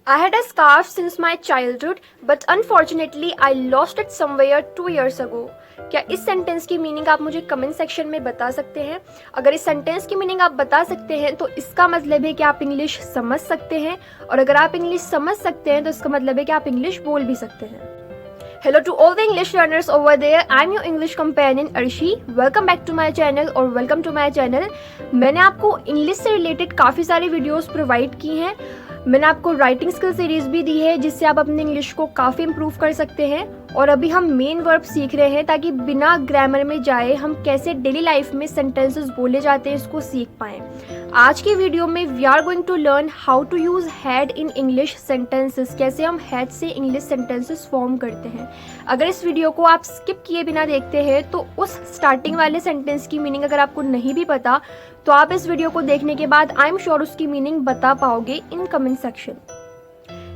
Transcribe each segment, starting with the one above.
I had a scarf since my childhood, but unfortunately I lost it somewhere 2 years ago. क्या इस sentence की meaning आप मुझे comment section में बता सकते हैं? अगर इस सेंटेंस की मीनिंग आप बता सकते हैं तो इसका मतलब है कि आप इंग्लिश समझ सकते हैं, और अगर आप इंग्लिश समझ सकते हैं तो इसका मतलब है कि आप इंग्लिश बोल भी सकते हैं। Hello to all the English learners over there. I'm your English companion Arshi. Welcome back to my channel और welcome to my channel. मैंने आपको इंग्लिश से रिलेटेड काफ़ी सारी वीडियोस प्रोवाइड की हैं। मैंने आपको राइटिंग स्किल सीरीज भी दी है जिससे आप अपने इंग्लिश को काफ़ी इम्प्रूव कर सकते हैं। और अभी हम मेन वर्ब सीख रहे हैं ताकि बिना ग्रामर में जाए हम कैसे डेली लाइफ में सेंटेंसेस बोले जाते हैं इसको सीख पाएँ। आज की वीडियो में we are going to learn how to use had in English sentences, कैसे हम हैड से इंग्लिश सेंटेंसेस फॉर्म करते हैं। अगर इस वीडियो को आप स्किप किए बिना देखते हैं तो उस स्टार्टिंग वाले सेंटेंस की मीनिंग अगर आपको नहीं भी पता तो आप इस वीडियो को देखने के बाद आई एम श्योर उसकी मीनिंग बता पाओगे इन कमेंट सेक्शन।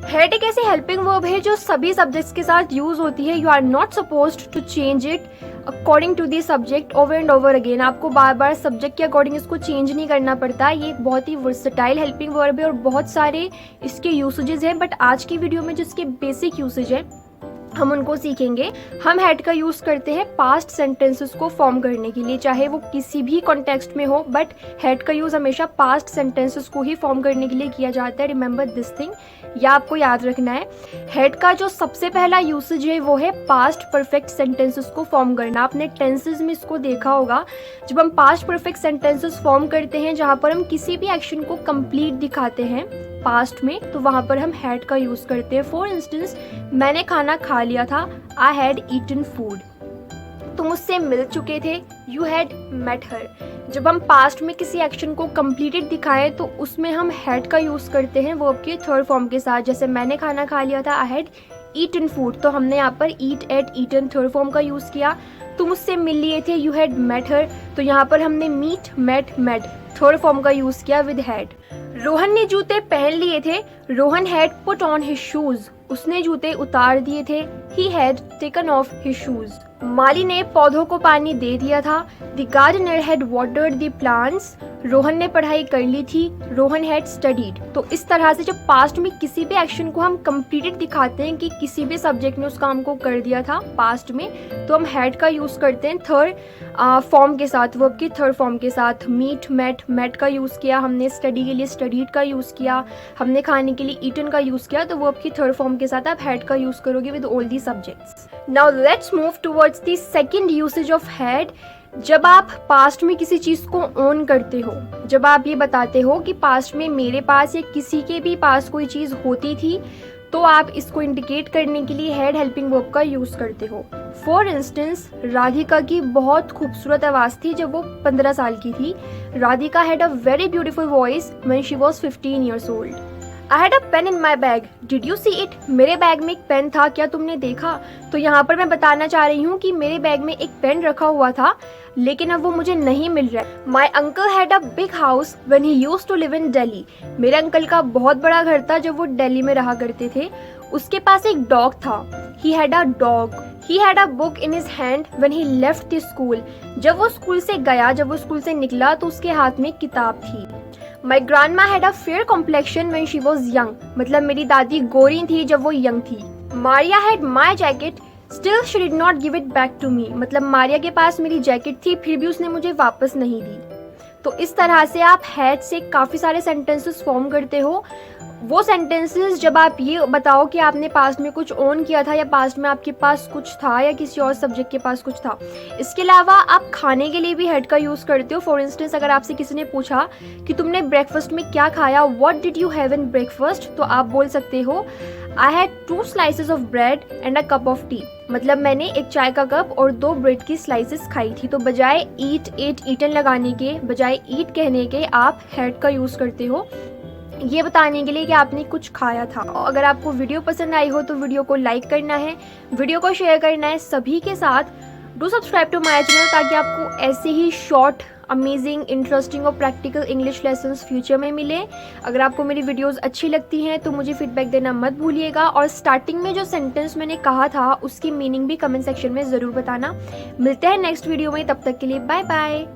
हैड एक ऐसी हेल्पिंग वर्ब है जो सभी सब्जेक्ट्स के साथ यूज होती है। You are not supposed to change it according to the subject over and over again. आपको बार बार सब्जेक्ट के अकॉर्डिंग इसको चेंज नहीं करना पड़ता। ये एक बहुत ही वर्सेटाइल हेल्पिंग वर्ब है और बहुत सारे इसके यूसेजेस हैं, बट आज की वीडियो में जो इसके बेसिक यूसेज है हम उनको सीखेंगे। हम हैड का यूज़ करते हैं पास्ट सेंटेंसेस को फॉर्म करने के लिए, चाहे वो किसी भी कॉन्टेक्स्ट में हो, बट हैड का यूज़ हमेशा पास्ट सेंटेंसेस को ही फॉर्म करने के लिए किया जाता है। रिमेंबर दिस थिंग, या आपको याद रखना है। हैड का जो सबसे पहला यूसेज है वो है पास्ट परफेक्ट सेंटेंसेस को फॉर्म करना। आपने टेंसेस में इसको देखा होगा। जब हम पास्ट परफेक्ट सेंटेंसेस फॉर्म करते हैं जहाँ पर हम किसी भी एक्शन को कंप्लीट दिखाते हैं पास्ट में, तो वहाँ पर हम हैड का यूज़ करते हैं। फॉर इंस्टेंस, मैंने खाना खा लिया था, आई हैड ईटन फूड। तुम उससे मिल चुके थे, यू हैड मेट हर। जब हम पास्ट में किसी एक्शन को कंप्लीटेड दिखाएं तो उसमें हम हैड का यूज़ करते हैं वर्ब के थर्ड फॉर्म के साथ। जैसे मैंने खाना खा लिया था, आई हैड ईटन फूड, तो हमने यहाँ पर ईट एट ईटन थर्ड फॉर्म का यूज़ किया। तुम उससे मिल लिए थे, यू हैड मेट हर, तो यहाँ पर हमने meet met met third form का यूज़ किया विद हैड। रोहन ने जूते पहन लिए थे, Rohan had put on his shoes, उसने जूते उतार दिए थे, he had taken off his shoes. माली ने पौधों को पानी दे दिया था, the gardener had watered the plants, Rohan ने पढ़ाई कर ली थी, रोहन हैड स्टडीड। तो इस तरह से जब पास्ट में किसी भी एक्शन को हम कंप्लीटेड दिखाते हैं कि किसी भी सब्जेक्ट ने उस काम को कर दिया था पास्ट में, तो हम हैड का यूज़ करते हैं थर्ड फॉर्म के साथ, वर्ब की थर्ड फॉर्म के साथ। मीट मेट मेट का यूज़ किया हमने, स्टडी के लिए स्टडीड का यूज़ किया हमने, खाने के लिए ईटन का यूज़ किया, तो वर्ब की थर्ड फॉर्म के साथ आप हैड का यूज़ करोगे with all the subjects. Now let's move towards the second usage of had. जब आप पास्ट में किसी चीज़ को ओन करते हो, जब आप ये बताते हो कि पास्ट में मेरे पास या किसी के भी पास कोई चीज़ होती थी, तो आप इसको इंडिकेट करने के लिए हैड हेल्पिंग वर्ब का यूज़ करते हो। फॉर इंस्टेंस, राधिका की बहुत खूबसूरत आवाज़ थी जब वो 15 साल की थी। Radhika had a very beautiful voice when she was 15 years old. I had a pen in my bag. Did you see it? मेरे बैग में एक पेन था, क्या तुमने देखा? तो यहाँ पर मैं बताना चाह रही हूँ कि मेरे बैग में एक पेन रखा हुआ था लेकिन अब वो मुझे नहीं मिल रहा है। My uncle had a big house when he used to live in Delhi. मेरे अंकल का बहुत बड़ा घर था जब वो दिल्ली में रहा करते थे। उसके पास एक डॉग था, he had a dog. He had a book in his hand when he left the school. जब वो स्कूल से गया, जब वो स्कूल से निकला तो उसके हाथ में किताब थी। My grandma had a fair complexion when she was young. मतलब मेरी दादी गोरी थी जब वो यंग थी। Maria had my jacket. Still she did not give it back to me. मतलब मारिया के पास मेरी जैकेट थी फिर भी उसने मुझे वापस नहीं दी। तो इस तरह से आप हैड से काफ़ी सारे सेंटेंसेस फॉर्म करते हो। वो सेंटेंसेस जब आप ये बताओ कि आपने पास्ट में कुछ ओन किया था या पास्ट में आपके पास कुछ था या किसी और सब्जेक्ट के पास कुछ था। इसके अलावा आप खाने के लिए भी हैड का यूज़ करते हो। फॉर इंस्टेंस, अगर आपसे किसी ने पूछा कि तुमने ब्रेकफास्ट में क्या खाया, what did you have in breakfast, तो आप बोल सकते हो I had 2 slices of bread and a cup of T. मतलब मैंने एक चाय का कप और 2 ब्रेड की स्लाइसेस खाई थी। तो बजाय ईट एट ईटन लगाने के, बजाय ईट कहने के, आप हैड का यूज़ करते हो ये बताने के लिए कि आपने कुछ खाया था। अगर आपको वीडियो पसंद आई हो तो वीडियो को लाइक करना है, वीडियो को शेयर करना है सभी के साथ। Do subscribe to my channel ताकि आपको ऐसे ही शॉर्ट, अमेजिंग, इंटरेस्टिंग और प्रैक्टिकल इंग्लिश लेसन्स फ्यूचर में मिले। अगर आपको मेरी वीडियोस अच्छी लगती हैं तो मुझे फीडबैक देना मत भूलिएगा, और स्टार्टिंग में जो सेंटेंस मैंने कहा था उसकी मीनिंग भी कमेंट सेक्शन में ज़रूर बताना। मिलते हैं नेक्स्ट वीडियो में, तब तक के लिए बाय बाय।